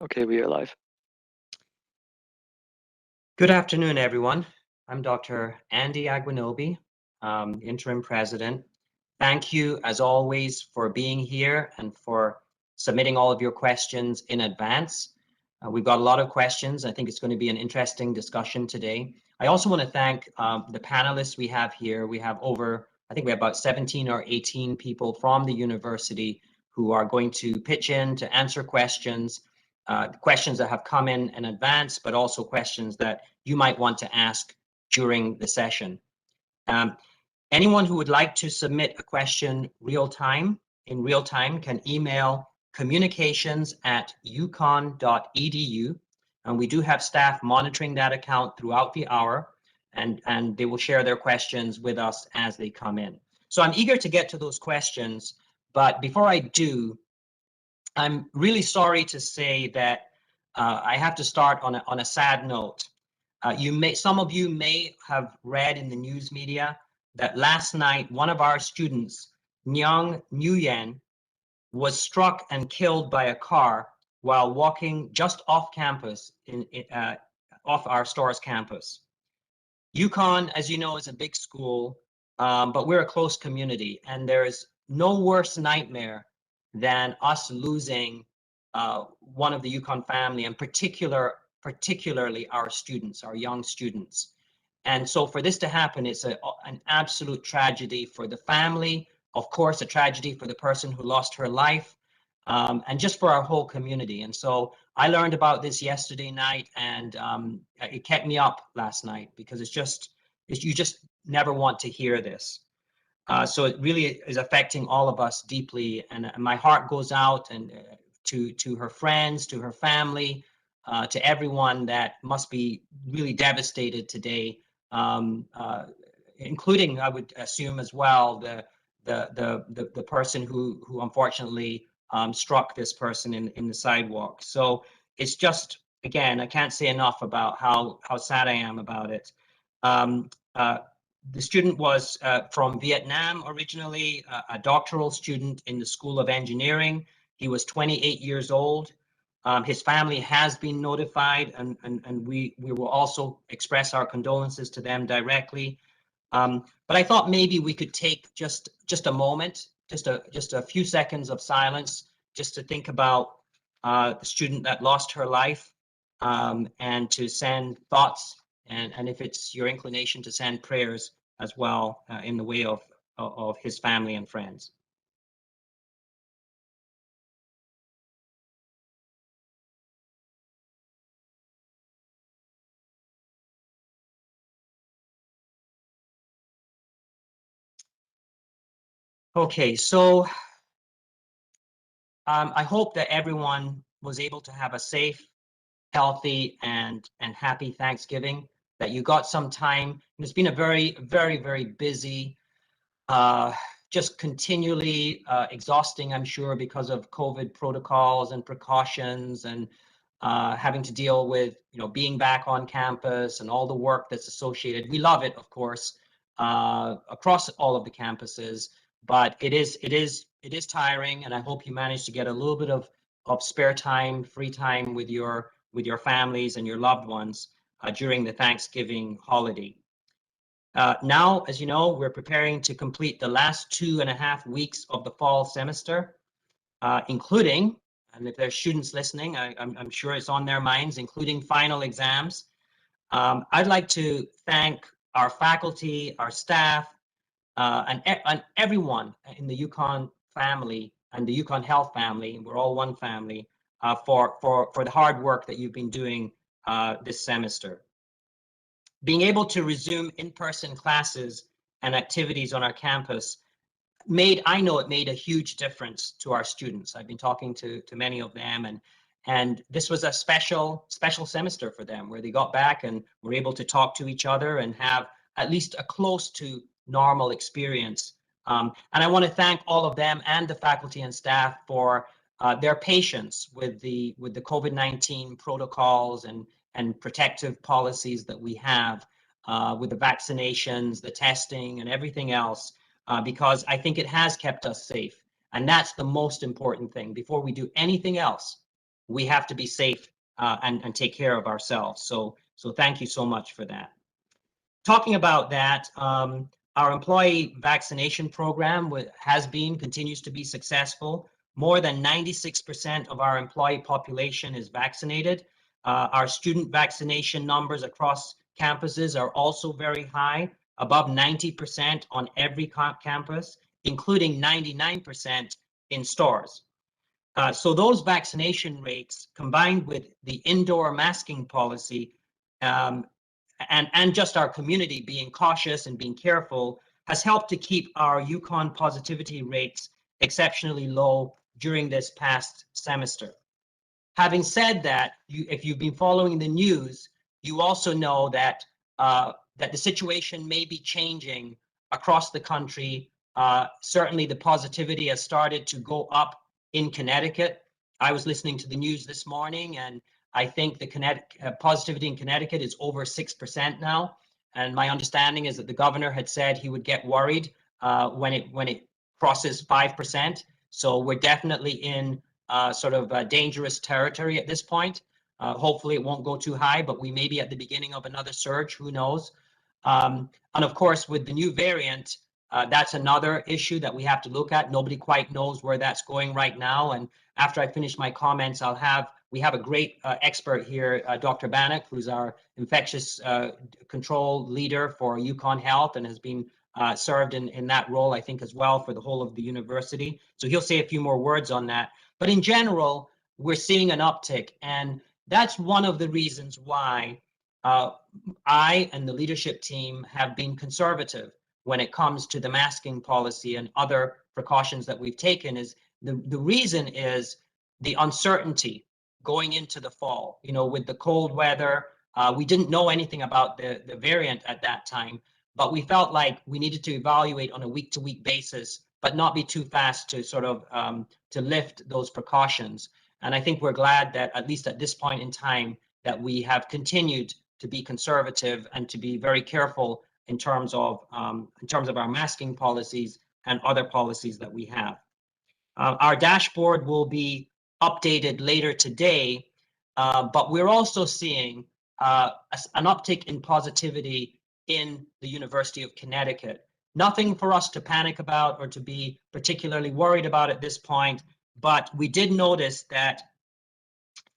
Okay, we are live. Good afternoon, everyone. I'm Dr. Andy Agwunobi, Interim President. Thank you, as always, for being here and for submitting all of your questions in advance. We've got a lot of questions. I think it's going to be an interesting discussion today. I also want to thank the panelists we have here. We have I think we have about 17 or 18 people from the university who are going to pitch in to answer questions that have come in advance, but also questions that you might want to ask during the session. Anyone who would like to submit a question in real time can email communications@uconn.edu, and we do have staff monitoring that account throughout the hour, and they will share their questions with us as they come in. So I'm eager to get to those questions, but before I do, I'm really sorry to say that I have to start on a sad note. Some of you may have read in the news media that last night one of our students, Nyang Nguyen, was struck and killed by a car while walking just off campus, off our Storrs campus. UConn, as you know, is a big school, but we're a close community, and there's no worse nightmare than us losing one of the UConn family, and particularly our students, our young students. And so for this to happen, it's an absolute tragedy for the family, of course, a tragedy for the person who lost her life, and just for our whole community. And so I learned about this yesterday night, and it kept me up last night because you just never want to hear this. So it really is affecting all of us deeply, and my heart goes out and to her friends, to her family, to everyone that must be really devastated today, including, I would assume as well, the person who unfortunately struck this person in the sidewalk. So it's just, again, I can't say enough about how sad I am about it. The student was from Vietnam originally, a doctoral student in the School of Engineering. He was 28 years old. His family has been notified, and we will also express our condolences to them directly. But I thought maybe we could take just a moment, just a few seconds of silence, just to think about the student that lost her life, and to send thoughts, and if it's your inclination, to send prayers as well in the way of his family and friends. Okay, so I hope that everyone was able to have a safe, healthy, and happy Thanksgiving, that you got some time. It's been a very, very, very busy, just continually exhausting, I'm sure, because of COVID protocols and precautions, and having to deal with, being back on campus and all the work that's associated. We love it, of course, across all of the campuses, but it is tiring, and I hope you manage to get a little bit of spare time, free time with your families and your loved ones during the Thanksgiving holiday. Now, as you know, we're preparing to complete the last 2.5 weeks of the fall semester, including, and if there's students listening, I'm sure it's on their minds, including final exams. I'd like to thank our faculty, our staff, and everyone in the UConn family and the UConn Health family. We're all one family, for the hard work that you've been doing this semester. Being able to resume in-person classes and activities on our campus I know it made a huge difference to our students. I've been talking to many of them, and this was a special semester for them, where they got back and were able to talk to each other and have at least a close to normal experience. And I want to thank all of them and the faculty and staff for their patience with the COVID-19 protocols and protective policies that we have, with the vaccinations, the testing, and everything else, because I think it has kept us safe. And that's the most important thing. Before we do anything else, we have to be safe and take care of ourselves. So thank you so much for that. Talking about that, our employee vaccination program continues to be successful. More than 96% of our employee population is vaccinated. Our student vaccination numbers across campuses are also very high, above 90% on every campus, including 99% in stores. So those vaccination rates, combined with the indoor masking policy, and just our community being cautious and being careful, has helped to keep our UConn positivity rates exceptionally low during this past semester. Having said that, if you've been following the news, you also know that that the situation may be changing across the country. Certainly the positivity has started to go up in Connecticut. I was listening to the news this morning, and I think the positivity in Connecticut is over 6% now. And my understanding is that the governor had said he would get worried when it crosses 5%. So we're definitely in sort of dangerous territory at this point. Hopefully it won't go too high, but we may be at the beginning of another surge, who knows? And of course, with the new variant, that's another issue that we have to look at. Nobody quite knows where that's going right now. And after I finish my comments, we have a great expert here, Dr. Bannock, who's our infectious control leader for UConn Health and has been served in that role, I think, as well for the whole of the university. So he'll say a few more words on that. But in general, we're seeing an uptick. And that's one of the reasons why I and the leadership team have been conservative when it comes to the masking policy and other precautions that we've taken. Is the reason is the uncertainty going into the fall. You know, with the cold weather, we didn't know anything about the variant at that time, but we felt like we needed to evaluate on a week-to-week basis, but not be too fast to sort of to lift those precautions. And I think we're glad that at least at this point in time that we have continued to be conservative and to be very careful in terms of our masking policies and other policies that we have. Our dashboard will be updated later today, but we're also seeing an uptick in positivity in the University of Connecticut. Nothing for us to panic about or to be particularly worried about at this point, but we did notice that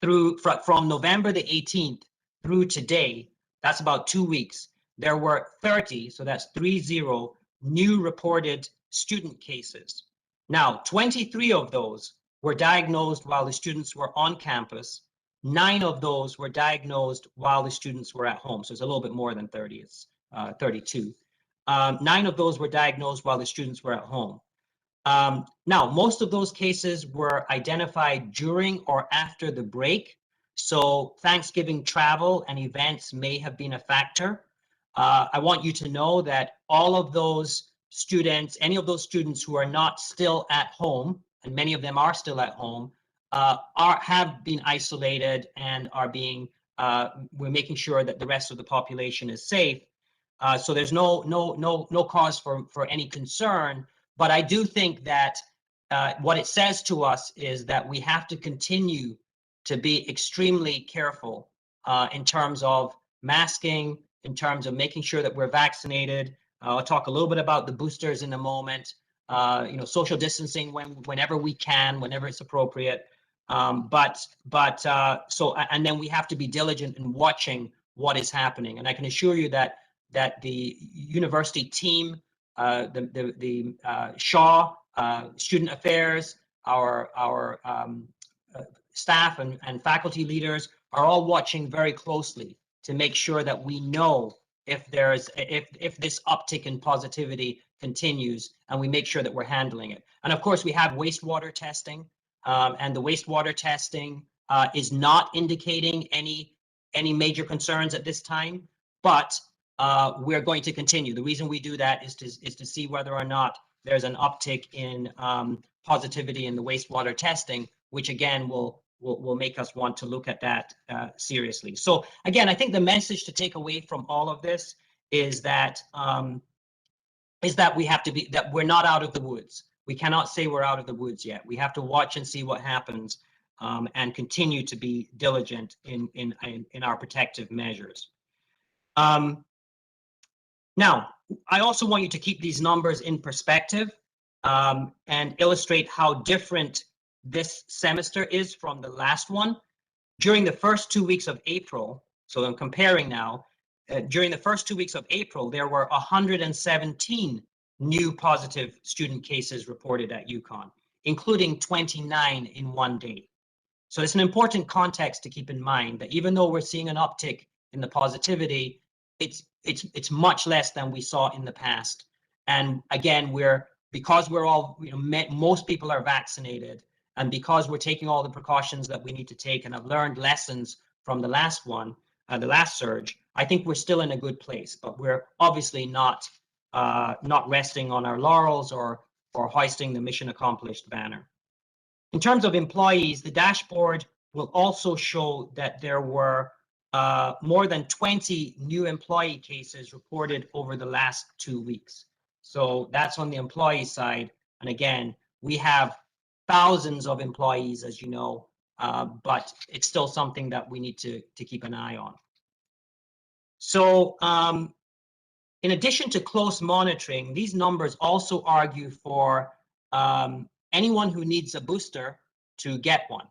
from November the 18th through today, that's about 2 weeks, there were 30, so that's 30, new reported student cases. Now, 23 of those were diagnosed while the students were on campus. 9 of those were diagnosed while the students were at home. So it's a little bit more than 30, it's 32. 9 of those were diagnosed while the students were at home. Now, most of those cases were identified during or after the break. So Thanksgiving travel and events may have been a factor. I want you to know that all of those students, any of those students who are not still at home, and many of them are still at home, have been isolated and are being, we're making sure that the rest of the population is safe. So there's no cause for any concern. But I do think that what it says to us is that we have to continue to be extremely careful in terms of masking, in terms of making sure that we're vaccinated. I'll talk a little bit about the boosters in a moment. You know, social distancing whenever we can, whenever it's appropriate. And then we have to be diligent in watching what is happening. And I can assure you that the university team, the Shaw Student Affairs, our staff and faculty leaders are all watching very closely to make sure that we know if this uptick in positivity continues, and we make sure that we're handling it. And of course, we have wastewater testing, and the wastewater testing is not indicating any major concerns at this time, but we're going to continue. The reason we do that is to see whether or not there's an uptick in positivity in the wastewater testing, which again will make us want to look at that seriously. So again, I think the message to take away from all of this is that we have to be, that we're not out of the woods. We cannot say we're out of the woods yet. We have to watch and see what happens. and continue to be diligent in our protective measures. Now, I also want you to keep these numbers in perspective and illustrate how different this semester is from the last one. During the first 2 weeks of April, so I'm comparing now, during the first 2 weeks of April, there were 117 new positive student cases reported at UConn, including 29 in one day. So it's an important context to keep in mind that even though we're seeing an uptick in the positivity, it's much less than we saw in the past. And again, because we're all, most people are vaccinated, and because we're taking all the precautions that we need to take and have learned lessons from the last one, the last surge, I think we're still in a good place. But we're obviously not resting on our laurels or hoisting the mission accomplished banner. In terms of employees, the dashboard will also show that there were more than 20 new employee cases reported over the last 2 weeks. So that's on the employee side. And again, we have thousands of employees, as you know, but it's still something that we need to keep an eye on. So in addition to close monitoring, these numbers also argue for anyone who needs a booster to get one.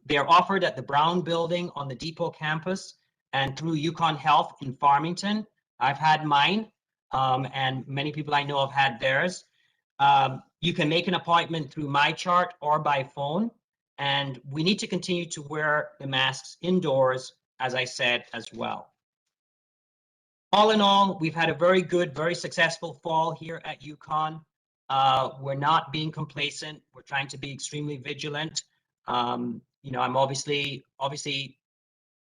They are offered at the Brown Building on the Depot campus and through UConn Health in Farmington. I've had mine, and many people I know have had theirs. You can make an appointment through MyChart or by phone, and we need to continue to wear the masks indoors, as I said, as well. All in all, we've had a very good, very successful fall here at UConn. We're not being complacent. We're trying to be extremely vigilant. I'm obviously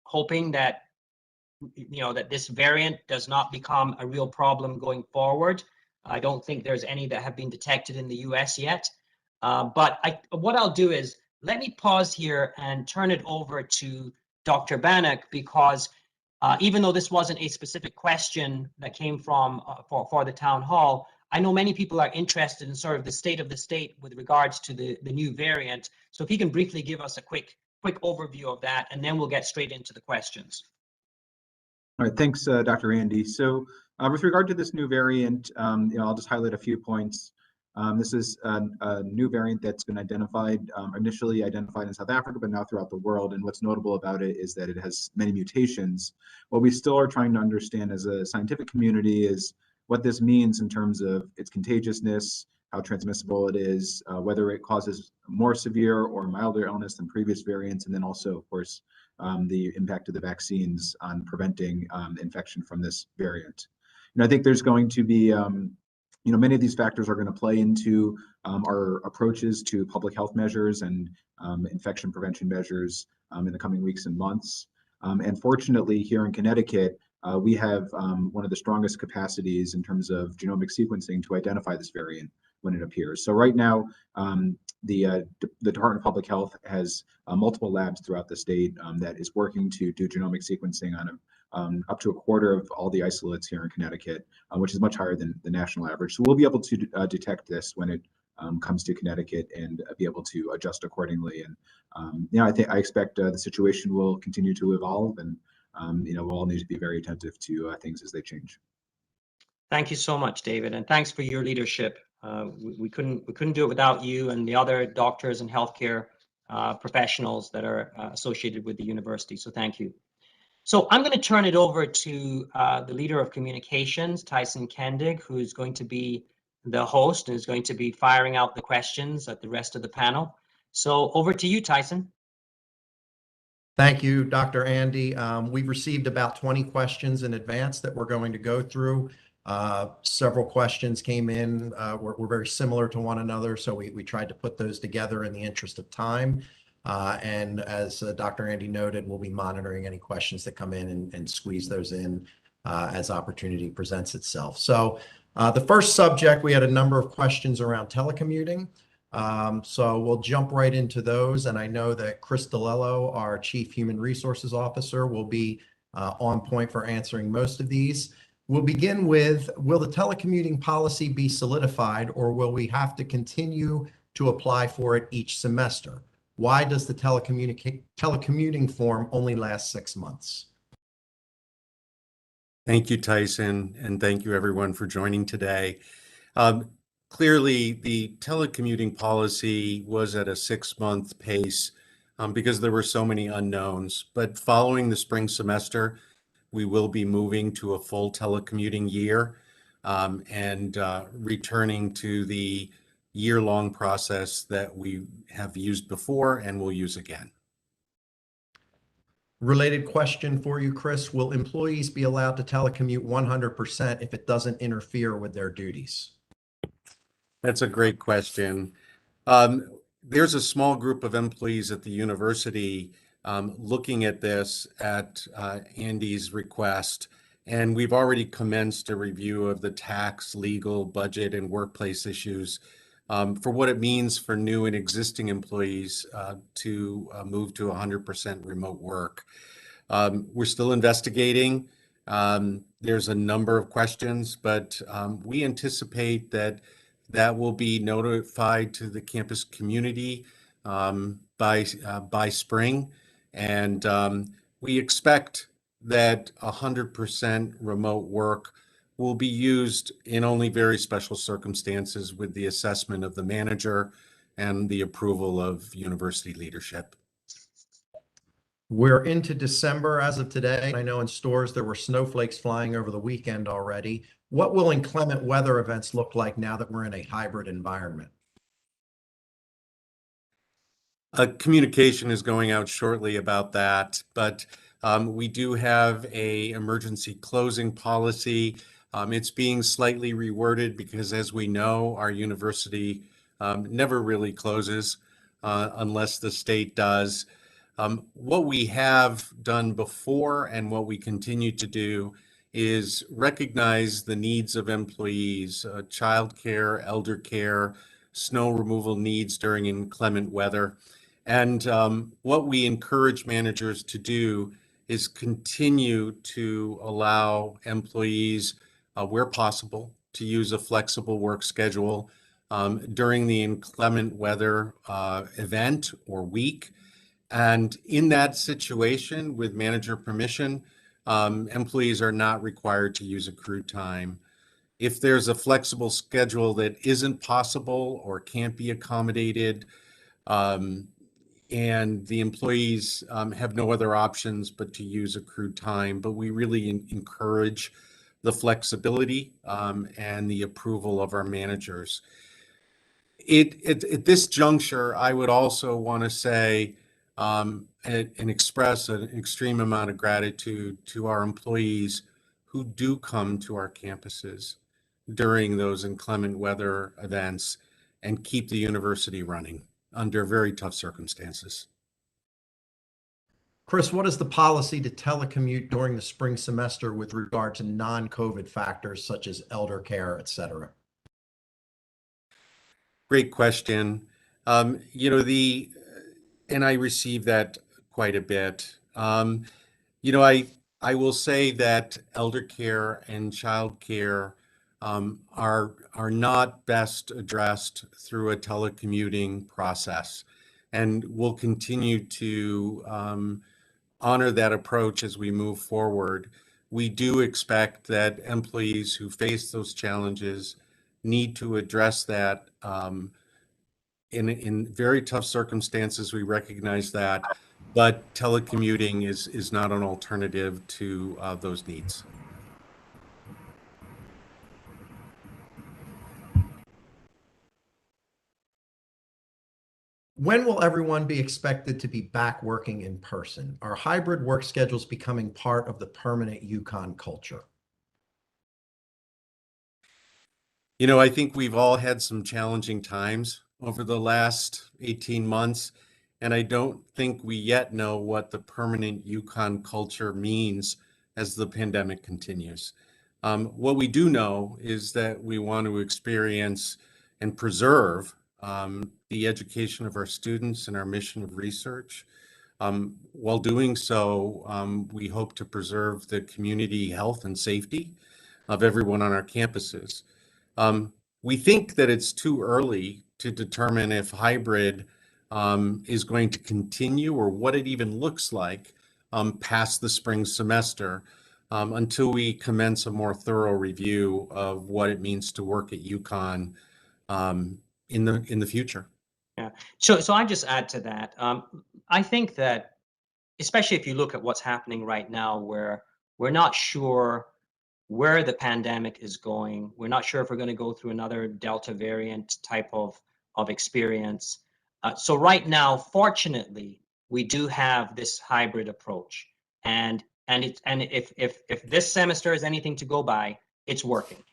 hoping that that this variant does not become a real problem going forward. I don't think there's any that have been detected in the US yet. But what I'll do is let me pause here and turn it over to Dr. Bannock, because even though this wasn't a specific question that came from for the town hall, I know many people are interested in sort of the state of the state with regards to the new variant. So if he can briefly give us a quick overview of that, and then we'll get straight into the questions. All right, thanks, Dr. Andy. So with regard to this new variant, I'll just highlight a few points. This is a new variant that's been initially identified in South Africa, but now throughout the world. And what's notable about it is that it has many mutations. What we still are trying to understand as a scientific community is what this means in terms of its contagiousness, how transmissible it is, whether it causes more severe or milder illness than previous variants, and then also, of course, the impact of the vaccines on preventing infection from this variant. And I think there's going to be many of these factors are going to play into our approaches to public health measures and infection prevention measures in the coming weeks and months. And fortunately, here in Connecticut, we have one of the strongest capacities in terms of genomic sequencing to identify this variant when it appears. So right now, the Department of Public Health has multiple labs throughout the state that is working to do genomic sequencing on up to a quarter of all the isolates here in Connecticut, which is much higher than the national average. So we'll be able to detect this when it comes to Connecticut and be able to adjust accordingly. And I expect the situation will continue to evolve, and we'll all need to be very attentive to things as they change. Thank you so much, David, and thanks for your leadership. We couldn't do it without you and the other doctors and healthcare professionals that are associated with the university. So thank you. So I'm going to turn it over to the leader of communications, Tyson Kendig, who's going to be the host and is going to be firing out the questions at the rest of the panel. So over to you, Tyson. Thank you, Dr. Andy. We've received about 20 questions in advance that we're going to go through. Several questions came in, were very similar to one another, so we tried to put those together in the interest of time. And as Dr. Andy noted, we'll be monitoring any questions that come in and squeeze those in as opportunity presents itself. So the first subject, we had a number of questions around telecommuting. So we'll jump right into those. And I know that Chris DeLello, our Chief Human Resources Officer, will be on point for answering most of these. We'll begin with, will the telecommuting policy be solidified, or will we have to continue to apply for it each semester? Why does the telecommuting form only last 6 months? Thank you, Tyson, and thank you everyone for joining today. Um, Clearly, the telecommuting policy was at a 6-month pace because there were so many unknowns. But following the spring semester, we will be moving to a full telecommuting year and returning to the year-long process that we have used before and will use again. Related question for you, Chris. Will employees be allowed to telecommute 100% if it doesn't interfere with their duties? That's a great question. There's a small group of employees at the university looking at this at Andy's request, and we've already commenced a review of the tax, legal, budget, and workplace issues for what it means for new and existing employees to move to 100% remote work. We're still investigating. There's a number of questions, but we anticipate that will be notified to the campus community by spring, and we expect that 100% remote work will be used in only very special circumstances with the assessment of the manager and the approval of university leadership. We're into December as of today. I know in stores there were snowflakes flying over the weekend already. What will inclement weather events look like now that we're in a hybrid environment? Communication is going out shortly about that, but we do have an emergency closing policy. It's being slightly reworded because, as we know, our university never really closes unless the state does. What we have done before and what we continue to do is recognize the needs of employees, childcare, elder care, snow removal needs during inclement weather. And what we encourage managers to do is continue to allow employees, where possible, to use a flexible work schedule during the inclement weather event or week. And in that situation, with manager permission, employees are not required to use accrued time. If there's a flexible schedule that isn't possible or can't be accommodated, and the employees have no other options but to use accrued time, but we really encourage the flexibility and the approval of our managers. At this juncture, I would also want to say and express an extreme amount of gratitude to our employees who do come to our campuses during those inclement weather events and keep the university running under very tough circumstances. Chris, what is the policy to telecommute during the spring semester with regard to non-COVID factors such as elder care, et cetera? Great question. And I receive that quite a bit. I will say that elder care and child care are not best addressed through a telecommuting process, and we'll continue to honor that approach as we move forward. We do expect that employees who face those challenges need to address that in very tough circumstances. We recognize that, but telecommuting is not an alternative to those needs. When will everyone be expected to be back working in person? Are hybrid work schedules becoming part of the permanent UConn culture? I think we've all had some challenging times over the last 18 months, and I don't think we yet know what the permanent UConn culture means as the pandemic continues. What we do know is that we want to experience and preserve the education of our students and our mission of research. While doing so, we hope to preserve the community health and safety of everyone on our campuses. We think that it's too early to determine if hybrid is going to continue, or what it even looks like past the spring semester, until we commence a more thorough review of what it means to work at UConn in the future. Yeah. So I just add to that. I think that, especially if you look at what's happening right now, where we're not sure where the pandemic is going, we're not sure if we're going to go through another Delta variant type of experience. So right now, fortunately, we do have this hybrid approach, and if this semester is anything to go by, it's working.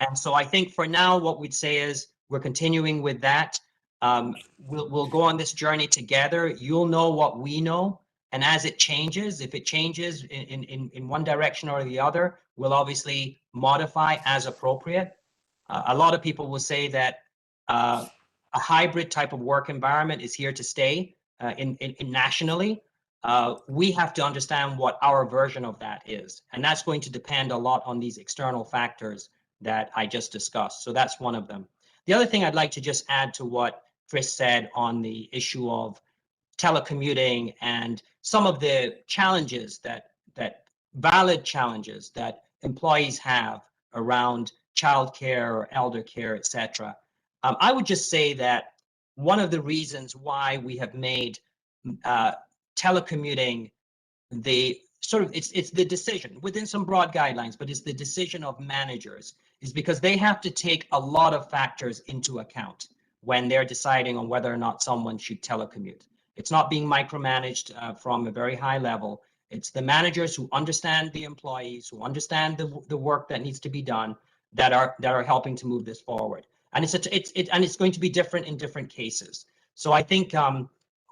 And so I think for now, what we'd say is we're continuing with that. We'll go on this journey together. You'll know what we know. And as it changes, if it changes in one direction or the other, we'll obviously modify as appropriate. A lot of people will say that a hybrid type of work environment is here to stay in nationally. We have to understand what our version of that is. And that's going to depend a lot on these external factors that I just discussed. So that's one of them. The other thing I'd like to just add to what Chris said on the issue of telecommuting and some of the challenges that valid challenges that employees have around childcare or elder care, etc. I would just say that one of the reasons why we have made telecommuting the sort of it's the decision within some broad guidelines, but it's the decision of managers, is because they have to take a lot of factors into account when they're deciding on whether or not someone should telecommute. It's not being micromanaged from a very high level. It's the managers who understand the employees, who understand the work that needs to be done, that are helping to move this forward. And it's going to be different in different cases. So I think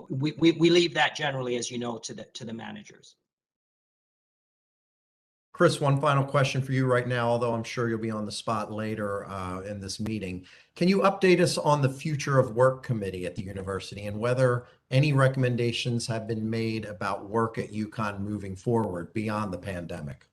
we leave that generally, as you know, to the managers. Chris, one final question for you right now, although I'm sure you'll be on the spot later in this meeting. Can you update us on the Future of Work Committee at the university and whether any recommendations have been made about work at UConn moving forward beyond the pandemic?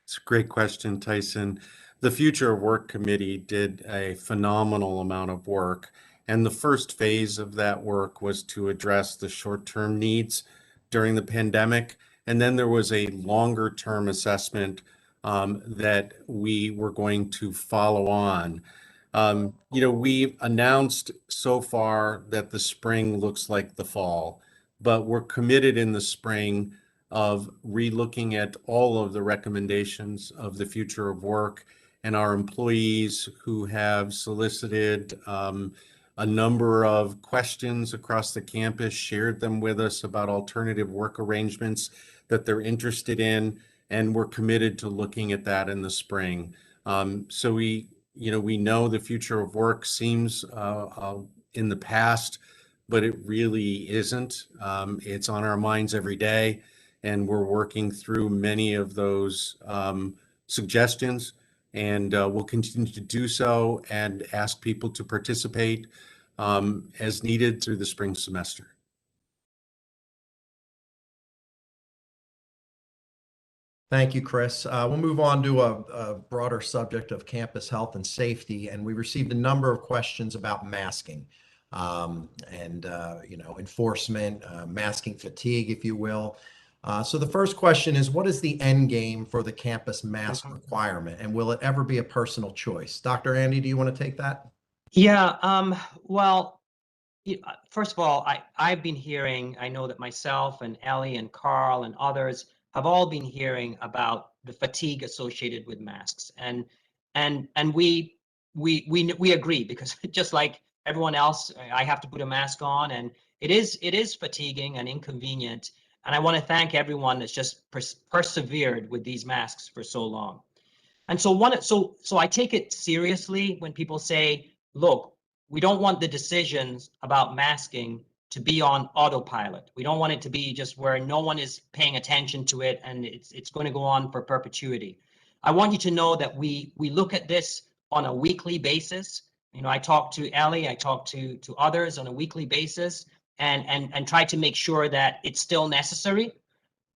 It's a great question, Tyson. The Future of Work Committee did a phenomenal amount of work, and the first phase of that work was to address the short-term needs during the pandemic. And then there was a longer term assessment that we were going to follow on. We've announced so far that the spring looks like the fall, but we're committed in the spring of relooking at all of the recommendations of the Future of Work, and our employees who have solicited a number of questions across the campus, shared them with us about alternative work arrangements that they're interested in, and we're committed to looking at that in the spring. So we know the future of work seems in the past, but it really isn't. It's on our minds every day, and we're working through many of those suggestions, and we'll continue to do so and ask people to participate as needed through the spring semester. Thank you, Chris. We'll move on to a broader subject of campus health and safety, and we received a number of questions about masking and enforcement, masking fatigue, if you will. So the first question is, what is the end game for the campus mask requirement, and will it ever be a personal choice? Dr. Andy, do you want to take that? Yeah, well, first of all, I've been hearing, I know that myself and Ellie and Carl and others have all been hearing about the fatigue associated with masks, and we agree, because just like everyone else, I have to put a mask on, and it is fatiguing and inconvenient. And I want to thank everyone that's just persevered with these masks for so long. And so I take it seriously when people say, look, we don't want the decisions about masking to be on autopilot. We don't want it to be just where no one is paying attention to it and it's going to go on for perpetuity. I want you to know that we look at this on a weekly basis. I talk to Ellie, I talk to others on a weekly basis, and try to make sure that it's still necessary.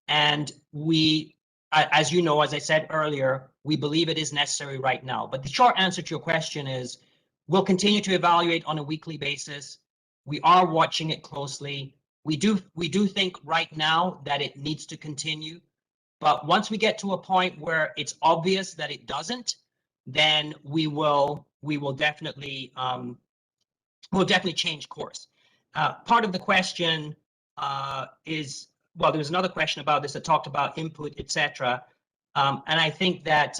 And we, as you know, as I said earlier, we believe it is necessary right now. But the short answer to your question is, we'll continue to evaluate on a weekly basis. We are watching it closely. We do think right now that it needs to continue, but once we get to a point where it's obvious that it doesn't, then we will definitely change course. Part of the question is, well, there was another question about this that talked about input, etc. And I think that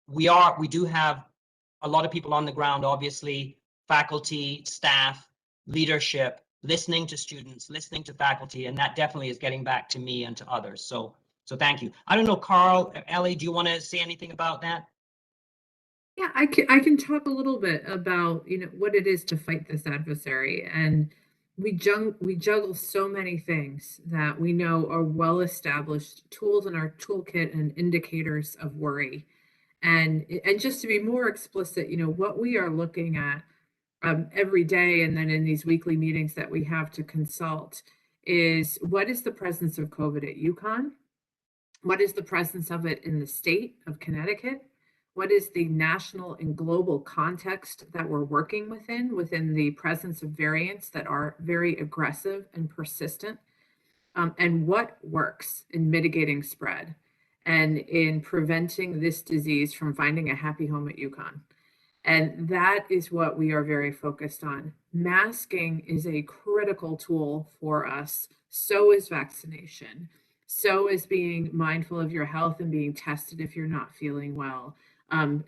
we do have a lot of people on the ground, obviously, faculty, staff, leadership, listening to students, listening to faculty, and that definitely is getting back to me and to others. So thank you. I don't know, Carl, Ellie, do you want to say anything about that? Yeah, I can talk a little bit about, what it is to fight this adversary. And we juggle so many things that we know are well-established tools in our toolkit and indicators of worry. And just to be more explicit, what we are looking at every day and then in these weekly meetings that we have to consult is, what is the presence of COVID at UConn? What is the presence of it in the state of Connecticut? What is the national and global context that we're working within the presence of variants that are very aggressive and persistent? And what works in mitigating spread and in preventing this disease from finding a happy home at UConn? And that is what we are very focused on. Masking is a critical tool for us. So is vaccination. So is being mindful of your health and being tested if you're not feeling well.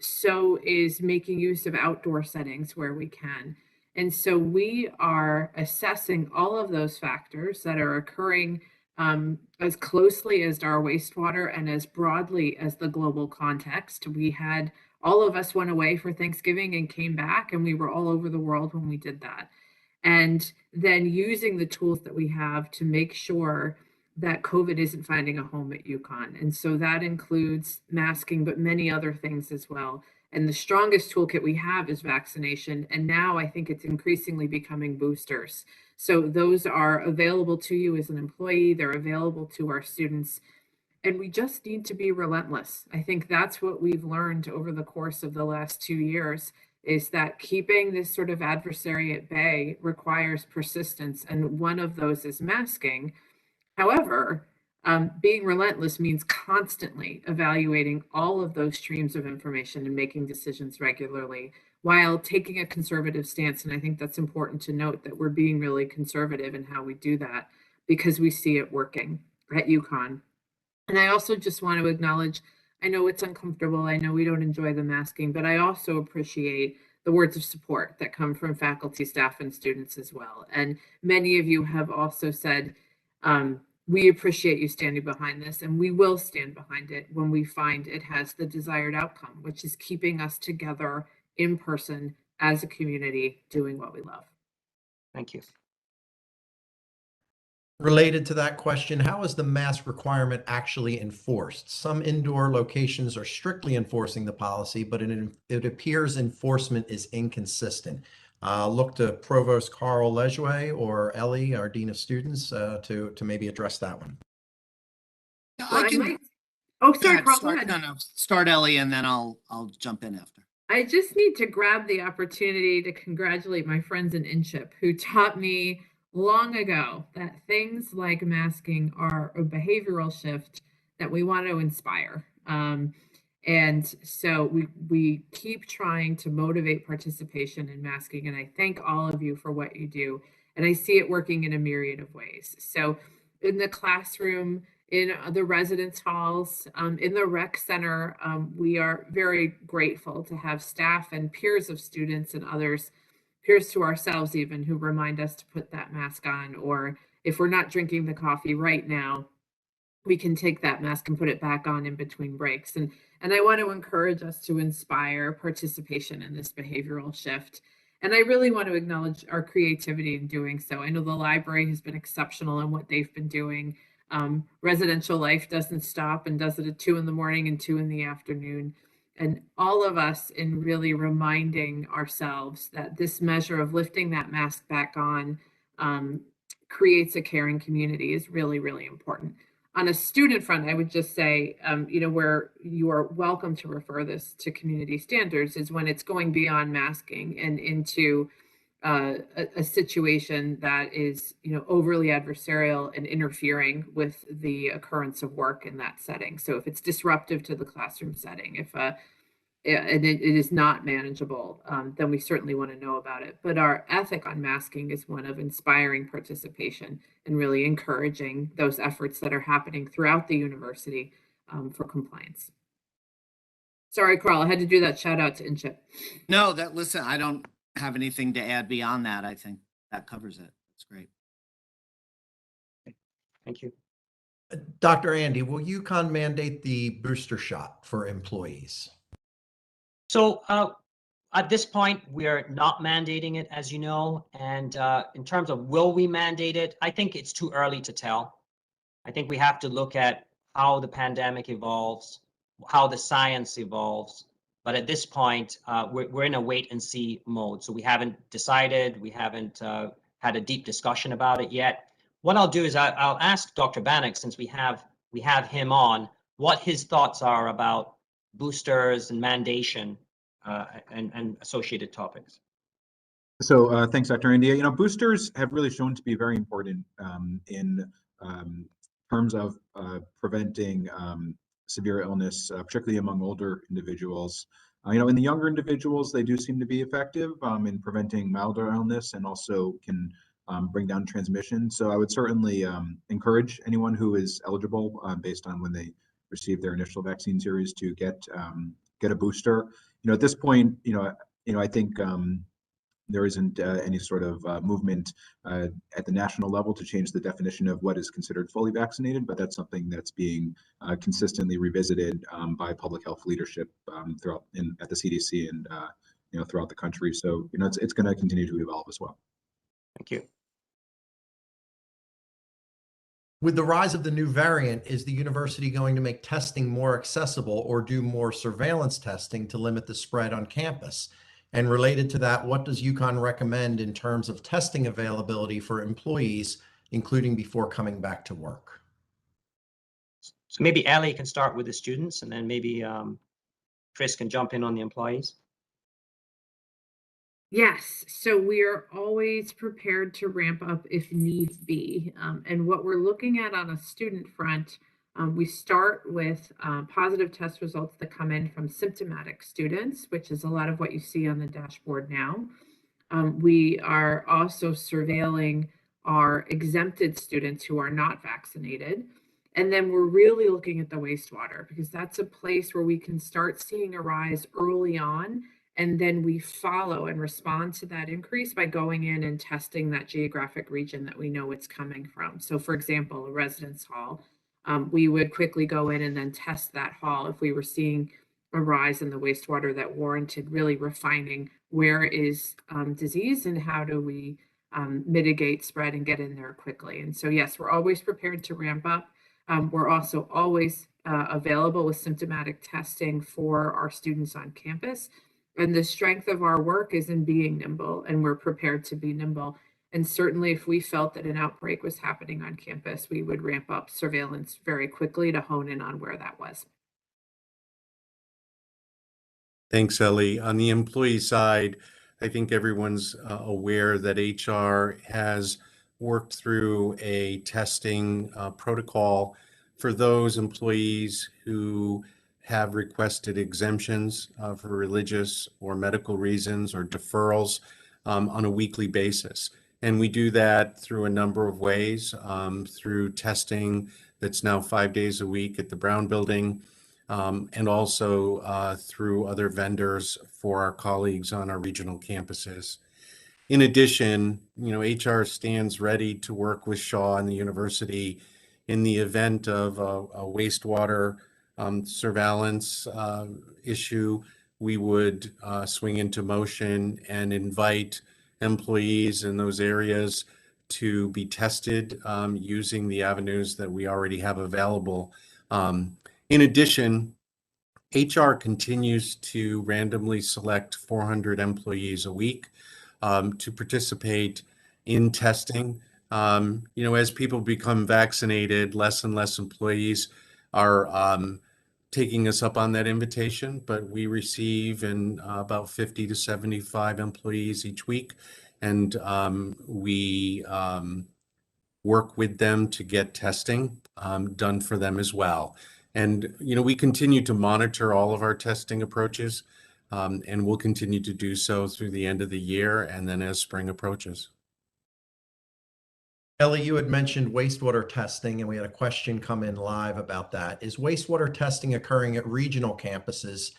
So is making use of outdoor settings where we can. And so we are assessing all of those factors that are occurring as closely as our wastewater and as broadly as the global context. All of us went away for Thanksgiving and came back, and we were all over the world when we did that. And then using the tools that we have to make sure that COVID isn't finding a home at UConn. And so that includes masking, but many other things as well. And the strongest toolkit we have is vaccination. And now I think it's increasingly becoming boosters. So those are available to you as an employee, they're available to our students. And we just need to be relentless. I think that's what we've learned over the course of the last 2 years, is that keeping this sort of adversary at bay requires persistence. And one of those is masking. However, being relentless means constantly evaluating all of those streams of information and making decisions regularly while taking a conservative stance. And I think that's important to note, that we're being really conservative in how we do that because we see it working at UConn. And I also just want to acknowledge, I know it's uncomfortable, I know we don't enjoy the masking, but I also appreciate the words of support that come from faculty, staff, and students as well. And many of you have also said, we appreciate you standing behind this, and we will stand behind it when we find it has the desired outcome, which is keeping us together in person as a community doing what we love. Thank you. Related to that question, how is the mask requirement actually enforced? Some indoor locations are strictly enforcing the policy, but it appears enforcement is inconsistent. Look to Provost Carl Lejuez or Ellie, our Dean of Students, to maybe address that one. Sorry, Carl, go ahead. No, start Ellie, and then I'll jump in after. I just need to grab the opportunity to congratulate my friends in InChip who taught me long ago that things like masking are a behavioral shift that we want to inspire. And so we keep trying to motivate participation in masking. And I thank all of you for what you do. And I see it working in a myriad of ways. So in the classroom, in the residence halls, in the rec center, we are very grateful to have staff and peers of students and others, peers to ourselves even, who remind us to put that mask on. Or if we're not drinking the coffee right now, we can take that mask and put it back on in between breaks. And I want to encourage us to inspire participation in this behavioral shift. And I really want to acknowledge our creativity in doing so. I know the library has been exceptional in what they've been doing. Residential life doesn't stop and does it at 2 in the morning and 2 in the afternoon. And all of us in really reminding ourselves that this measure of lifting that mask back on creates a caring community is really, really important. On a student front, I would just say, where you are welcome to refer this to community standards is when it's going beyond masking and into a situation that is, overly adversarial and interfering with the occurrence of work in that setting. So if it's disruptive to the classroom setting, if and it is not manageable, then we certainly want to know about it. But our ethic on masking is one of inspiring participation and really encouraging those efforts that are happening throughout the university for compliance. Sorry, Carl, I had to do that shout out to InChip. No, listen, I don't have anything to add beyond that. I think that covers it. That's great. Thank you. Dr. Andy, will UConn mandate the booster shot for employees? So at this point, we're not mandating it, as you know. And in terms of will we mandate it, I think it's too early to tell. I think we have to look at how the pandemic evolves, how the science evolves. But at this point, we're in a wait and see mode. So we haven't decided, we haven't had a deep discussion about it yet. What I'll do is I'll ask Dr. Bannock, since we have him on, what his thoughts are about boosters and mandation and associated topics. So thanks, Dr. Andy. Boosters have really shown to be very important in terms of preventing severe illness, particularly among older individuals. In the younger individuals, they do seem to be effective in preventing milder illness and also can bring down transmission. So I would certainly encourage anyone who is eligible based on when they receive their initial vaccine series to get a booster. At this point, I think there isn't any sort of movement at the national level to change the definition of what is considered fully vaccinated, but that's something that's being consistently revisited by public health leadership throughout at the CDC and throughout the country. So it's going to continue to evolve as well. Thank you. With the rise of the new variant, is the university going to make testing more accessible or do more surveillance testing to limit the spread on campus? And related to that, what does UConn recommend in terms of testing availability for employees, including before coming back to work? So maybe Ellie can start with the students, and then maybe Chris can jump in on the employees. Yes, so we are always prepared to ramp up if need be. And what we're looking at on a student front, we start with positive test results that come in from symptomatic students, which is a lot of what you see on the dashboard now. We are also surveilling our exempted students who are not vaccinated. And then we're really looking at the wastewater because that's a place where we can start seeing a rise early on. And then we follow and respond to that increase by going in and testing that geographic region that we know it's coming from. So for example, a residence hall, we would quickly go in and then test that hall if we were seeing a rise in the wastewater that warranted really refining where is disease and how do we mitigate spread and get in there quickly. And so, yes, we're always prepared to ramp up. We're also always available with symptomatic testing for our students on campus. And the strength of our work is in being nimble, and we're prepared to be nimble. And certainly if we felt that an outbreak was happening on campus, we would ramp up surveillance very quickly to hone in on where that was. Thanks, Ellie. On the employee side, I think everyone's aware that HR has worked through a testing protocol for those employees who have requested exemptions for religious or medical reasons or deferrals on a weekly basis. And we do that through a number of ways, through testing that's now 5 days a week at the Brown Building, and also through other vendors for our colleagues on our regional campuses. In addition, HR stands ready to work with Shaw and the university in the event of a wastewater surveillance issue. We would swing into motion and invite employees in those areas to be tested using the avenues that we already have available. In addition, HR continues to randomly select 400 employees a week to participate in testing. As people become vaccinated, less and less employees are taking us up on that invitation, but we receive about 50 to 75 employees each week. and we work with them to get testing done for them as well. And, we continue to monitor all of our testing approaches, and we'll continue to do so through the end of the year and then as spring approaches. Ellie, you had mentioned wastewater testing, and we had a question come in live about that. Is wastewater testing occurring at regional campuses,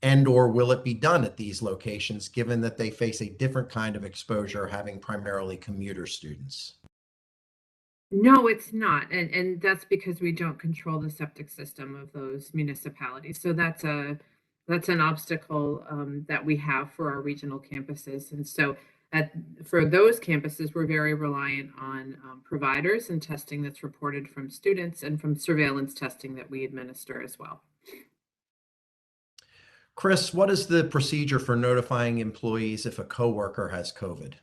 and/or will it be done at these locations, given that they face a different kind of exposure, having primarily commuter students? No, it's not. And that's because we don't control the septic system of those municipalities. So that's an obstacle that we have for our regional campuses. And so for those campuses, we're very reliant on providers and testing that's reported from students and from surveillance testing that we administer as well. Chris, what is the procedure for notifying employees if a coworker has COVID?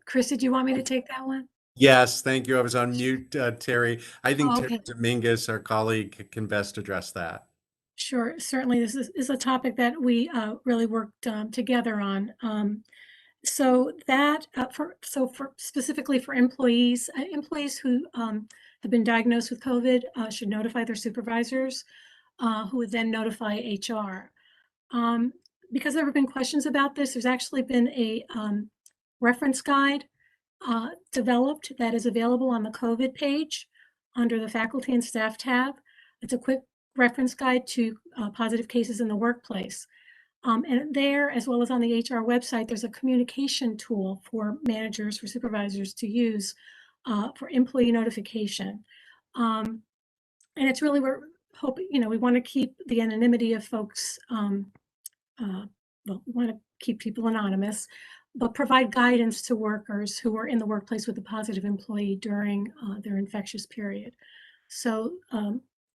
Chris, did you want me to take that one? Yes, thank you. I was on mute, Terry. I think Oh, okay. Terry Dominguez, our colleague, can best address that. Sure, certainly. This is a topic that we really worked together on. So that for specifically for employees who have been diagnosed with COVID should notify their supervisors, who would then notify HR. Because there have been questions about this, there's actually been a reference guide developed that is available on the COVID page under the faculty and staff tab. It's a quick reference guide to positive cases in the workplace. And there, as well as on the HR website, there's a communication tool for managers, for supervisors to use for employee notification. And it's really, we're hoping, we want to keep the anonymity of folks. Well, we want to keep people anonymous, but provide guidance to workers who are in the workplace with a positive employee during their infectious period. So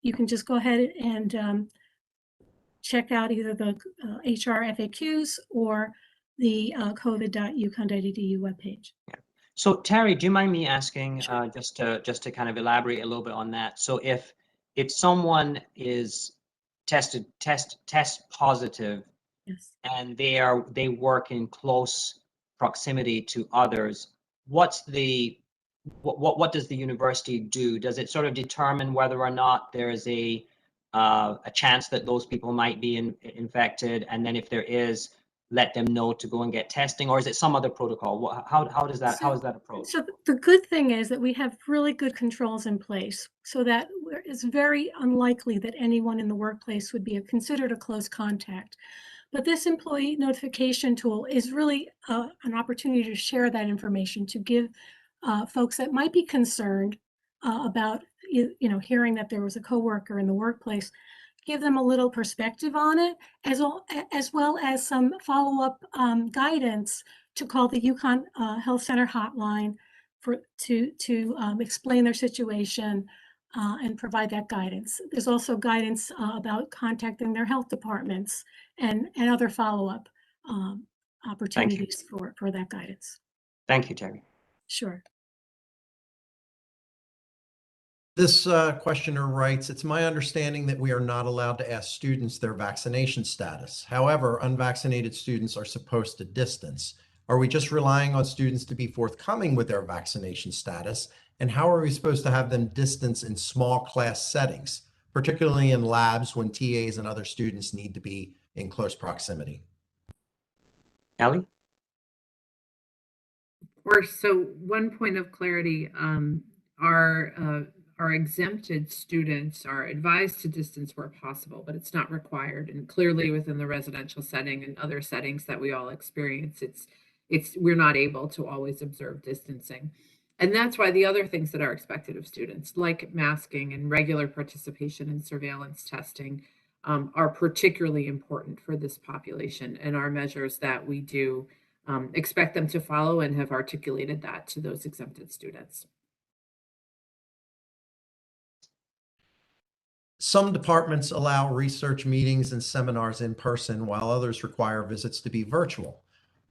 you can just go ahead and check out either the HR FAQs or the covid.uconn.edu webpage. Yeah. So Terry, do you mind me asking just to kind of elaborate a little bit on that? So if someone is test positive, Yes. and they work in close proximity to others, what does the university do? Does it sort of determine whether or not there is a chance that those people might be infected, and then if there is, let them know to go and get testing, or is it some other protocol? How is that approached? So the good thing is that we have really good controls in place, so that it's very unlikely that anyone in the workplace would be considered a close contact. But this employee notification tool is really an opportunity to share that information, to give folks that might be concerned about hearing that there was a coworker in the workplace, give them a little perspective on it, as well as some follow-up guidance to call the UConn Health Center hotline to explain their situation and provide that guidance. There's also guidance about contacting their health departments and other follow-up opportunities for that guidance. Thank you, Terry. Sure. This questioner writes, it's my understanding that we are not allowed to ask students their vaccination status. However, unvaccinated students are supposed to distance. Are we just relying on students to be forthcoming with their vaccination status? And how are we supposed to have them distance in small class settings, particularly in labs when TAs and other students need to be in close proximity? Ellie? Or so one point of clarity, our exempted students are advised to distance where possible, but it's not required. And clearly within the residential setting and other settings that we all experience, we're not able to always observe distancing. And that's why the other things that are expected of students, like masking and regular participation in surveillance testing, are particularly important for this population, and are measures that we do expect them to follow and have articulated that to those exempted students. Some departments allow research meetings and seminars in person, while others require visits to be virtual.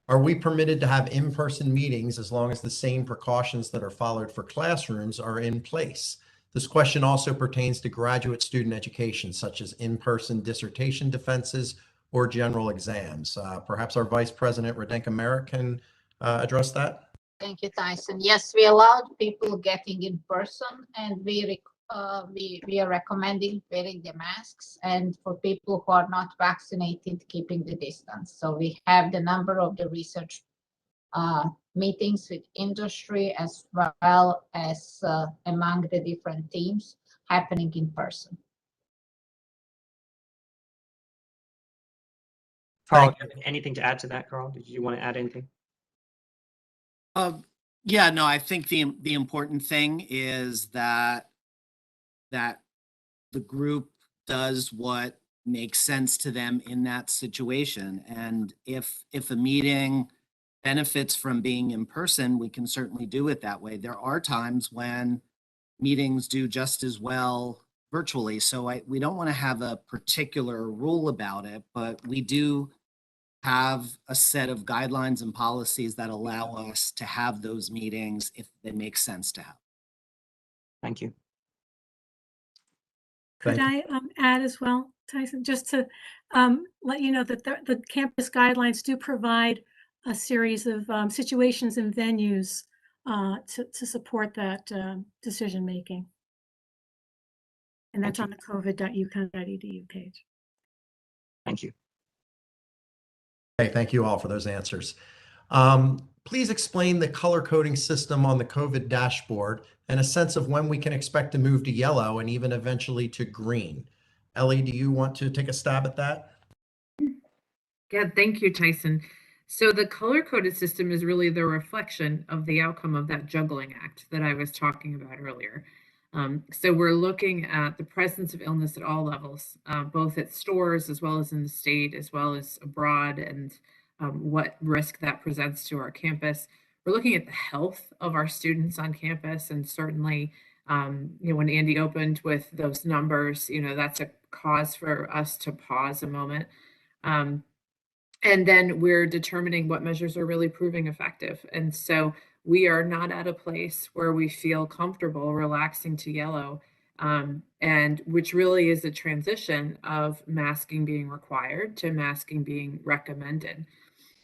Are we permitted to have in-person meetings as long as the same precautions that are followed for classrooms are in place? This question also pertains to graduate student education, such as in-person dissertation defenses or general exams. Perhaps our Vice President, Radenka Merritt, can address that. Thank you, Tyson. Yes, we allowed people getting in person, and we are recommending wearing the masks, and for people who are not vaccinated, keeping the distance. So we have the number of the research meetings with industry as well as among the different teams happening in person. Carl, do you have anything to add to that, Carl? Did you want to add anything? Yeah, no, I think the important thing is that the group does what makes sense to them in that situation. And if a meeting benefits from being in person, we can certainly do it that way. There are times when meetings do just as well virtually. So we don't want to have a particular rule about it, but we do have a set of guidelines and policies that allow us to have those meetings if it makes sense to have. Thank you. Could I add as well, Tyson, just to let you know that the campus guidelines do provide a series of situations and venues to support that decision making. And that's on the covid.uconn.edu page. Thank you. Okay, thank you all for those answers. Please explain the color coding system on the COVID dashboard and a sense of when we can expect to move to yellow and even eventually to green. Ellie, do you want to take a stab at that? Yeah, thank you, Tyson. So the color-coded system is really the reflection of the outcome of that juggling act that I was talking about earlier. So we're looking at the presence of illness at all levels, both at stores as well as in the state, as well as abroad, and what risk that presents to our campus. We're looking at the health of our students on campus, and certainly, when Andy opened with those numbers, that's a cause for us to pause a moment. And then we're determining what measures are really proving effective. And so we are not at a place where we feel comfortable relaxing to yellow, and which really is a transition of masking being required to masking being recommended.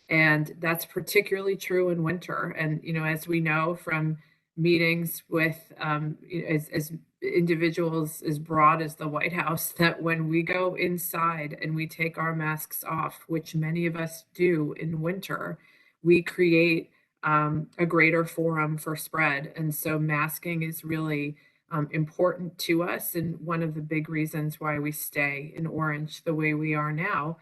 And that's particularly true in winter. And, as we know from meetings with as individuals as broad as the White House, that when we go inside and we take our masks off, which many of us do in winter, we create a greater forum for spread. And so masking is really important to us, and one of the big reasons why we stay in orange the way we are now.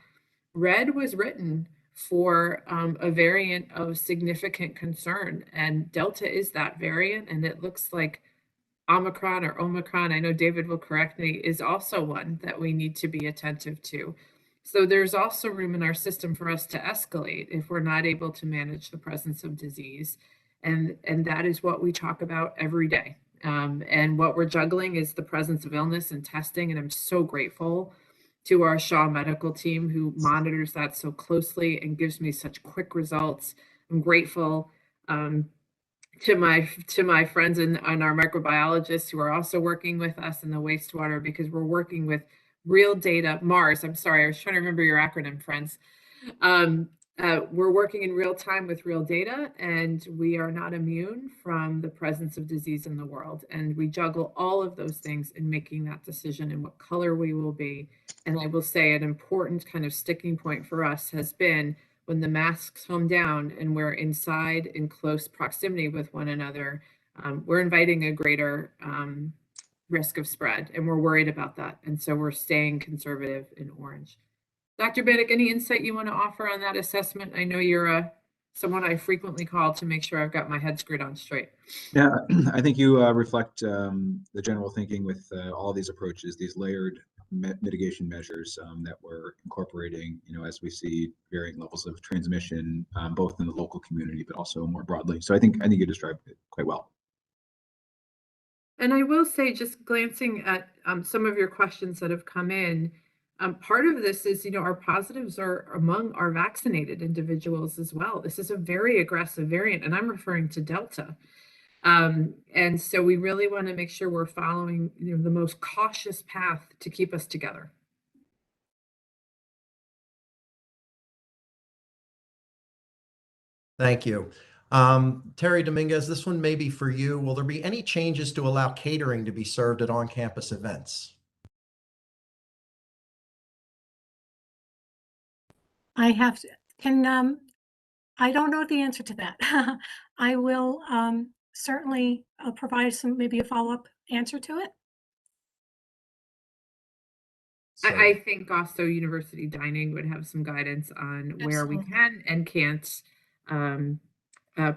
Red was written for a variant of significant concern, and Delta is that variant, and it looks like Omicron, I know David will correct me, is also one that we need to be attentive to. So there's also room in our system for us to escalate if we're not able to manage the presence of disease, and that is what we talk about every day. And what we're juggling is the presence of illness and testing, and I'm so grateful to our Shaw medical team who monitors that so closely and gives me such quick results. I'm grateful to my friends and our microbiologists who are also working with us in the wastewater, because we're working with real data. MARS, I'm sorry, I was trying to remember your acronym, friends. We're working in real time with real data, and we are not immune from the presence of disease in the world. And we juggle all of those things in making that decision and what color we will be. And I will say an important kind of sticking point for us has been when the masks come down and we're inside in close proximity with one another, we're inviting a greater risk of spread, and we're worried about that. And so we're staying conservative in orange. Dr. Bendick, any insight you want to offer on that assessment? I know you're someone I frequently call to make sure I've got my head screwed on straight. Yeah, I think you reflect the general thinking with all these approaches, these layered mitigation measures that we're incorporating, as we see varying levels of transmission, both in the local community, but also more broadly. So I think you described it quite well. And I will say, just glancing at some of your questions that have come in, part of this is, our positives are among our vaccinated individuals as well. This is a very aggressive variant, and I'm referring to Delta. And so we really want to make sure we're following, the most cautious path to keep us together. Thank you. Terry Dominguez, this one may be for you. Will there be any changes to allow catering to be served at on-campus events? I have to, I don't know the answer to that. I will certainly provide maybe a follow-up answer to it. I think also university dining would have some guidance on where we Absolutely. can and can't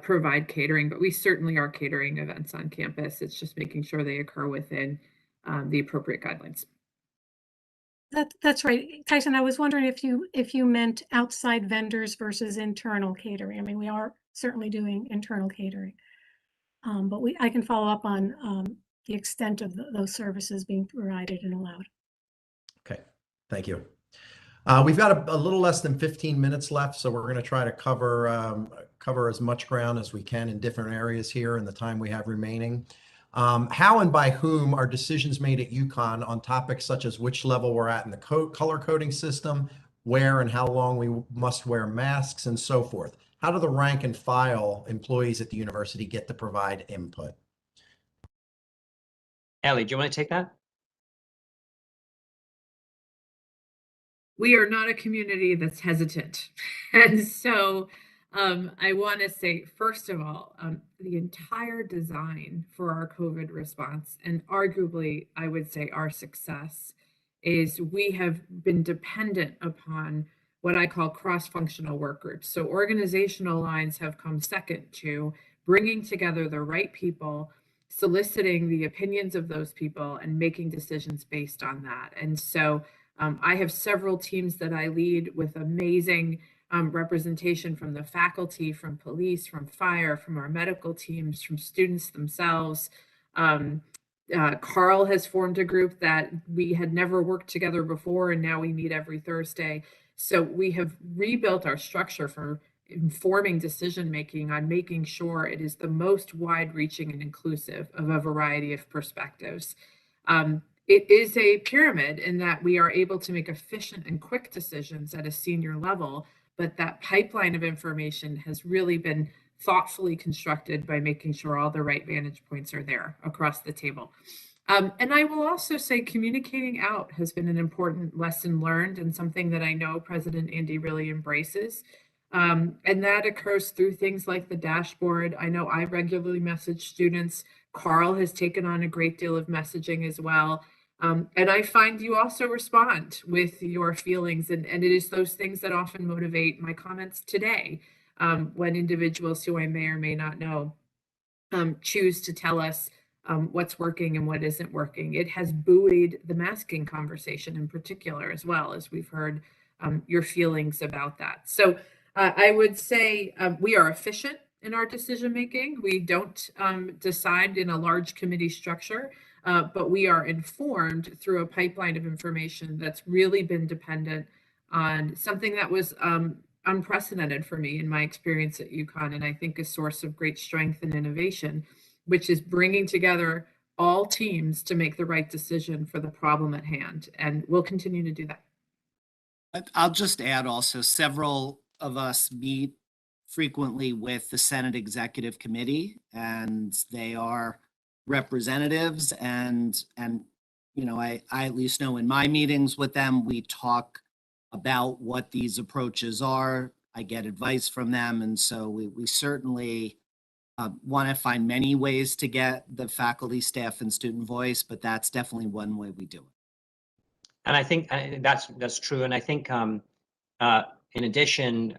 provide catering, but we certainly are catering events on campus. It's just making sure they occur within the appropriate guidelines. That's right. Tyson, I was wondering if you meant outside vendors versus internal catering. I mean, we are certainly doing internal catering, but I can follow up on the extent of those services being provided and allowed. Okay, thank you. We've got a little less than 15 minutes left, so we're going to try to cover as much ground as we can in different areas here in the time we have remaining. How and by whom are decisions made at UConn on topics such as which level we're at in the color coding system, where and how long we must wear masks, and so forth? How do the rank and file employees at the university get to provide input? Ellie, do you want to take that? We are not a community that's hesitant. And so I want to say, first of all, the entire design for our COVID response, and arguably, I would say our success, is we have been dependent upon what I call cross-functional work groups. So organizational lines have come second to bringing together the right people, soliciting the opinions of those people, and making decisions based on that. And so I have several teams that I lead with amazing representation from the faculty, from police, from fire, from our medical teams, from students themselves. Carl has formed a group that we had never worked together before, and now we meet every Thursday. So we have rebuilt our structure for informing decision-making on making sure it is the most wide-reaching and inclusive of a variety of perspectives. It is a pyramid in that we are able to make efficient and quick decisions at a senior level, but that pipeline of information has really been thoughtfully constructed by making sure all the right vantage points are there across the table. And I will also say communicating out has been an important lesson learned and something that I know President Andy really embraces. And that occurs through things like the dashboard. I know I regularly message students. Carl has taken on a great deal of messaging as well. And I find you also respond with your feelings, and it is those things that often motivate my comments today when individuals who I may or may not know choose to tell us what's working and what isn't working. It has buoyed the masking conversation in particular, as well as we've heard your feelings about that. So I would say we are efficient in our decision making. We don't decide in a large committee structure, but we are informed through a pipeline of information that's really been dependent on something that was unprecedented for me in my experience at UConn, and I think a source of great strength and innovation, which is bringing together all teams to make the right decision for the problem at hand. And we'll continue to do that. I'll just add also, several of us meet frequently with the Senate Executive Committee, and they are representatives, and you know, I at least know in my meetings with them, we talk about what these approaches are. I get advice from them, and so we certainly want to find many ways to get the faculty, staff, and student voice, but that's definitely one way we do it. And I think that's true. And I think in addition,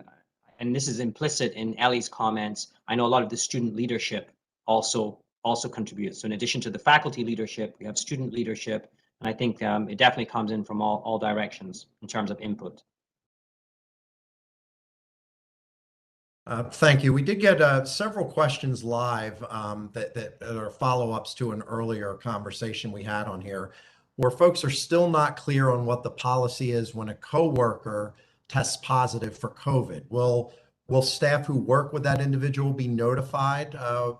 and this is implicit in Ellie's comments, I know a lot of the student leadership also contributes. So in addition to the faculty leadership, we have student leadership, and I think it definitely comes in from all directions in terms of input. Thank you. We did get several questions live that are follow-ups to an earlier conversation we had on here, where folks are still not clear on what the policy is when a coworker tests positive for COVID. Will Will staff who work with that individual be notified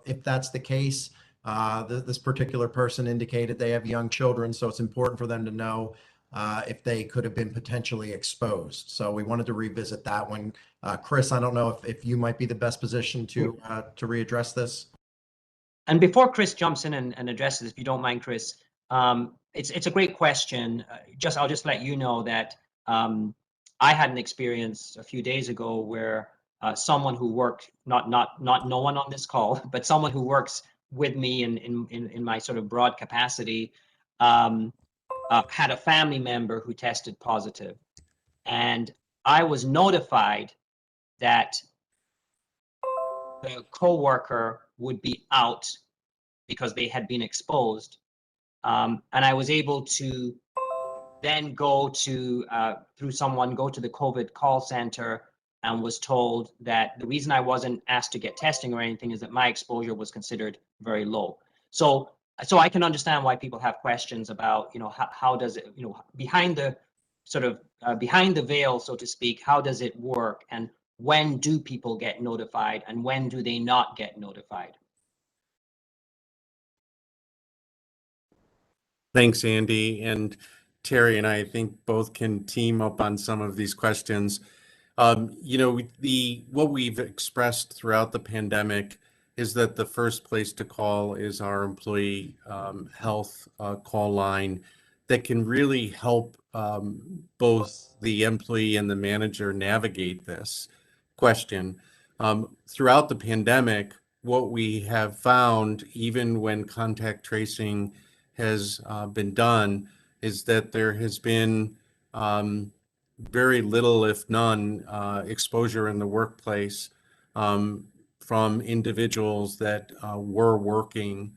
if that's the case? This particular person indicated they have young children, so it's important for them to know if they could have been potentially exposed. So we wanted to revisit that one. Chris, I don't know if you might be the best position to readdress this. And before Chris jumps in and addresses, if you don't mind, Chris, it's a great question. I'll just let you know that I had an experience a few days ago where someone who worked, not no one on this call, but someone who works with me in my sort of broad capacity, had a family member who tested positive, and I was notified that the coworker would be out because they had been exposed, and I was able to then go to through someone go to the COVID call center and was told that the reason I wasn't asked to get testing or anything is that my exposure was considered very low. So I can understand why people have questions about, how does it, behind the sort of behind the veil, so to speak, how does it work, and when do people get notified and when do they not get notified? Thanks, Andy. And Terry and I think both can team up on some of these questions. What we've expressed throughout the pandemic is that the first place to call is our employee health call line that can really help both the employee and the manager navigate this question. Throughout the pandemic, what we have found, even when contact tracing has been done, is that there has been very little, if none, exposure in the workplace from individuals that were working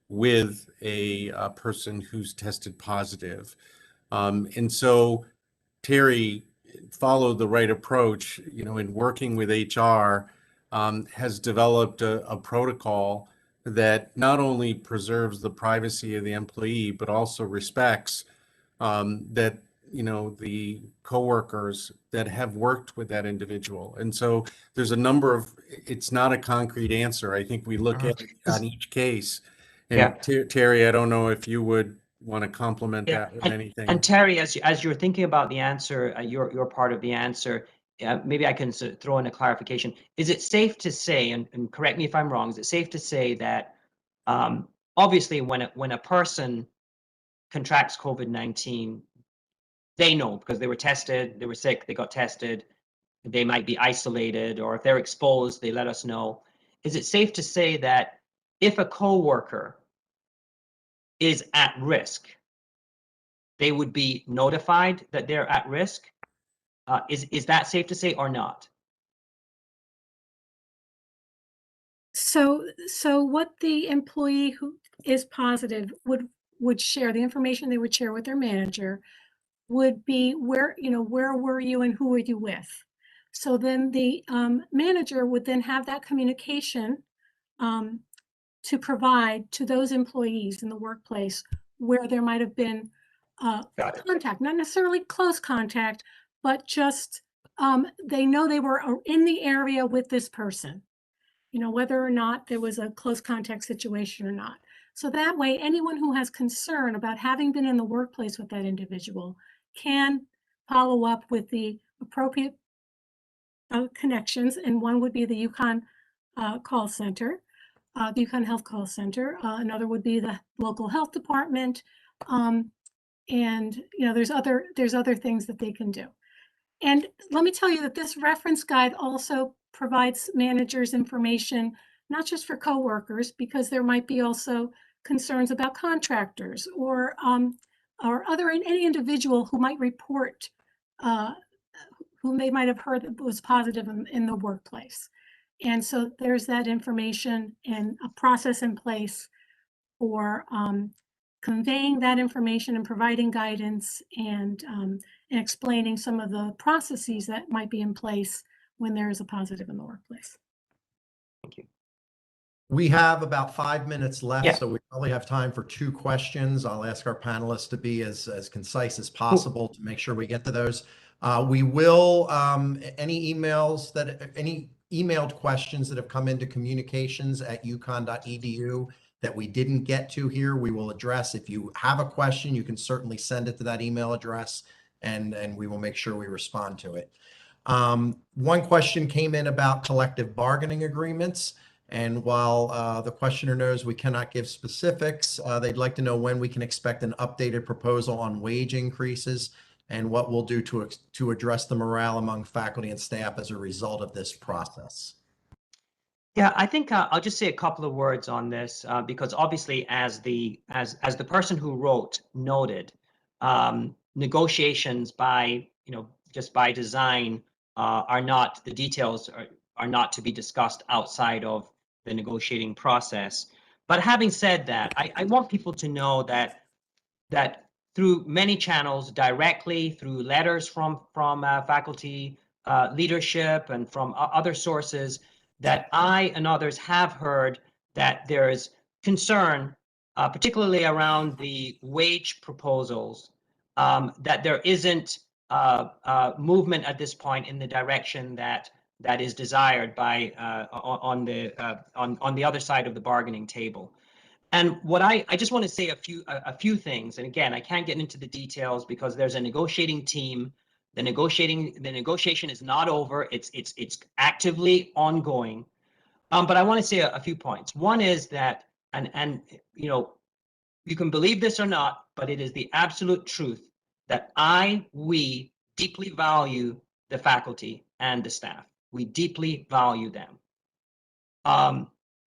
with a person who's tested positive. And so Terry followed the right approach, in working with HR, has developed a protocol that not only preserves the privacy of the employee, but also respects that the coworkers that have worked with that individual. And so there's a number of, it's not a concrete answer. I think we look at on each case. And Terry, I don't know if you would want to complement that with anything. And Terry, as you're thinking about the answer, your part of the answer, maybe I can throw in a clarification. Is it safe to say, and correct me if I'm wrong, is it safe to say that obviously when a person contracts COVID-19, they know because they were tested, they were sick, they got tested, they might be isolated, or if they're exposed, they let us know. Is it safe to say that if a coworker is at risk, they would be notified that they're at risk? Is that safe to say or not? So what the employee who is positive would share, the information they would share with their manager would be where were you and who were you with? So then the manager would then have that communication to provide to those employees in the workplace where there might have been contact, not necessarily close contact, but just they know they were in the area with this person, whether or not there was a close contact situation or not. So that way, anyone who has concern about having been in the workplace with that individual can follow up with the appropriate connections, and one would be the UConn call center, the UConn Health Call Center. Another would be the local health department, and there's other things that they can do. And let me tell you that this reference guide also provides managers information, not just for coworkers, because there might be also concerns about contractors or any individual who might report whom they might have heard that was positive in the workplace. And so there's that information and a process in place for conveying that information and providing guidance and explaining some of the processes that might be in place when there is a positive in the workplace. Thank you. We have about 5 minutes left, Yeah. so we probably have time for 2 questions. I'll ask our panelists to be as concise as possible to make sure we get to those. We will, any emails any emailed questions that have come into communications@uconn.edu that we didn't get to here, we will address. If you have a question, you can certainly send it to that email address, and we will make sure we respond to it. One question came in about collective bargaining agreements. And while the questioner knows we cannot give specifics, they'd like to know when we can expect an updated proposal on wage increases and what we'll do to address the morale among faculty and staff as a result of this process. Yeah, I think I'll just say a couple of words on this because obviously, as the person who wrote noted, negotiations by just by design are not, the details are not to be discussed outside of the negotiating process. But having said that, I want people to know that through many channels, directly through letters from faculty leadership and from other sources, that I and others have heard that there is concern, particularly around the wage proposals, that there isn't movement at this point in the direction that is desired by on the other side of the bargaining table. And what I just want to say a few things, and again, I can't get into the details because there's a negotiating team. The negotiation is not over. It's actively ongoing. But I want to say a few points. One is that, and you can believe this or not, but it is the absolute truth that we deeply value the faculty and the staff. We deeply value them.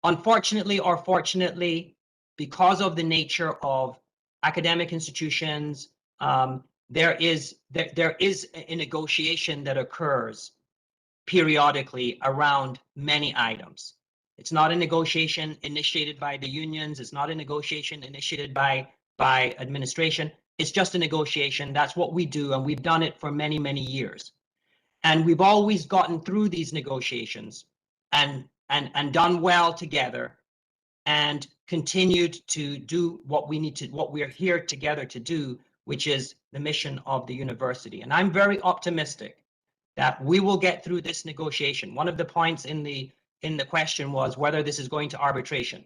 Unfortunately or fortunately, because of the nature of academic institutions, there is a negotiation that occurs periodically around many items. It's not a negotiation initiated by the unions. It's not a negotiation initiated by administration. It's just a negotiation. That's what we do, and we've done it for many, many years. And we've always gotten through these negotiations and done well together, and continued to do what we're here together to do, which is the mission of the university. And I'm very optimistic that we will get through this negotiation. One of the points in the question was whether this is going to arbitration.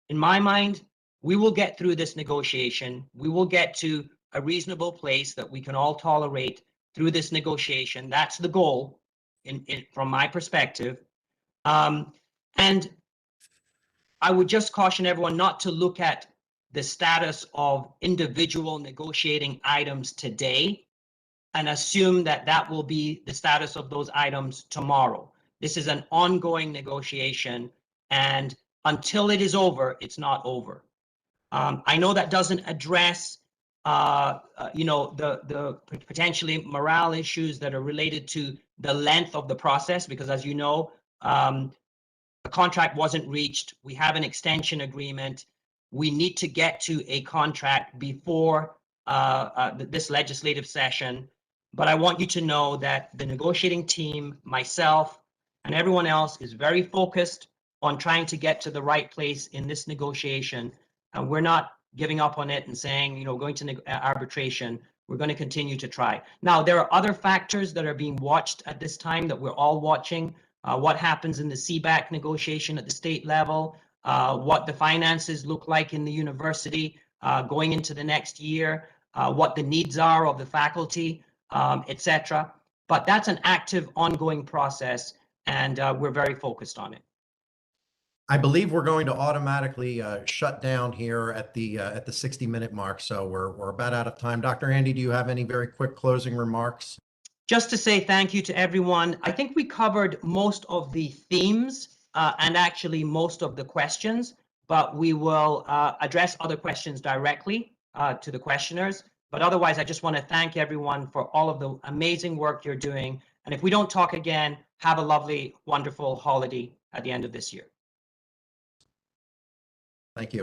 In my mind, we will get through this negotiation. We will get to a reasonable place that we can all tolerate through this negotiation. That's the goal from my perspective. And I would just caution everyone not to look at the status of individual negotiating items today and assume that that will be the status of those items tomorrow. This is an ongoing negotiation, and until it is over, it's not over. I know that doesn't address the potentially morale issues that are related to the length of the process, because as you know, the contract wasn't reached. We have an extension agreement. We need to get to a contract before this legislative session. But I want you to know that the negotiating team, myself, and everyone else is very focused on trying to get to the right place in this negotiation. And we're not giving up on it and saying, going to arbitration. We're going to continue to try. Now, there are other factors that are being watched at this time that we're all watching. What happens in the CBAC negotiation at the state level, what the finances look like in the university going into the next year, what the needs are of the faculty, etc. But that's an active, ongoing process, and we're very focused on it. I believe we're going to automatically shut down here at the 60-minute mark, so we're about out of time. Dr. Andy, do you have any very quick closing remarks? Just to say thank you to everyone. I think we covered most of the themes and actually most of the questions, but we will address other questions directly to the questioners. But otherwise, I just want to thank everyone for all of the amazing work you're doing. And if we don't talk again, have a lovely, wonderful holiday at the end of this year. Thank you.